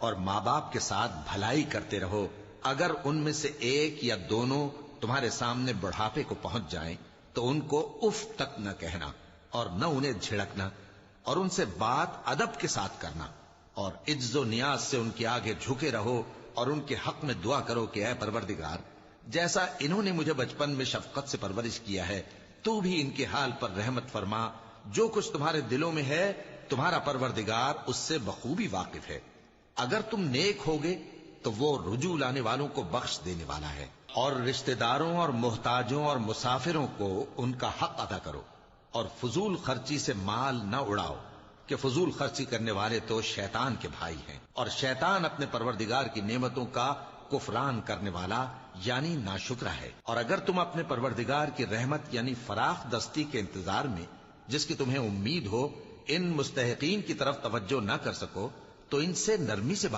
اور ماں باپ کے ساتھ بھلائی کرتے رہو، اگر ان میں سے ایک یا دونوں تمہارے سامنے بڑھاپے کو پہنچ جائیں تو ان کو اف تک نہ کہنا اور نہ انہیں جھڑکنا، اور ان سے بات ادب کے ساتھ کرنا، اور عجز و نیاز سے ان کے آگے جھکے رہو اور ان کے حق میں دعا کرو کہ اے پروردگار، جیسا انہوں نے مجھے بچپن میں شفقت سے پرورش کیا ہے تو بھی ان کے حال پر رحمت فرما، جو کچھ تمہارے دلوں میں ہے تمہارا پروردگار اس سے بخوبی واقف ہے، اگر تم نیک ہوگے تو وہ رجوع لانے والوں کو بخش دینے والا ہے، اور رشتہ داروں اور محتاجوں اور مسافروں کو ان کا حق ادا کرو، اور فضول خرچی سے مال نہ اڑاؤ کہ فضول خرچی کرنے والے تو شیطان کے بھائی ہیں، اور شیطان اپنے پروردگار کی نعمتوں کا کفران کرنے والا یعنی ناشکرا ہے۔ اور اگر تم اپنے پروردگار کی رحمت یعنی فراخ دستی کے انتظار میں جس کی تمہیں امید ہو ان مستحقین کی طرف توجہ نہ کر سکو تو ان سے نرمی سے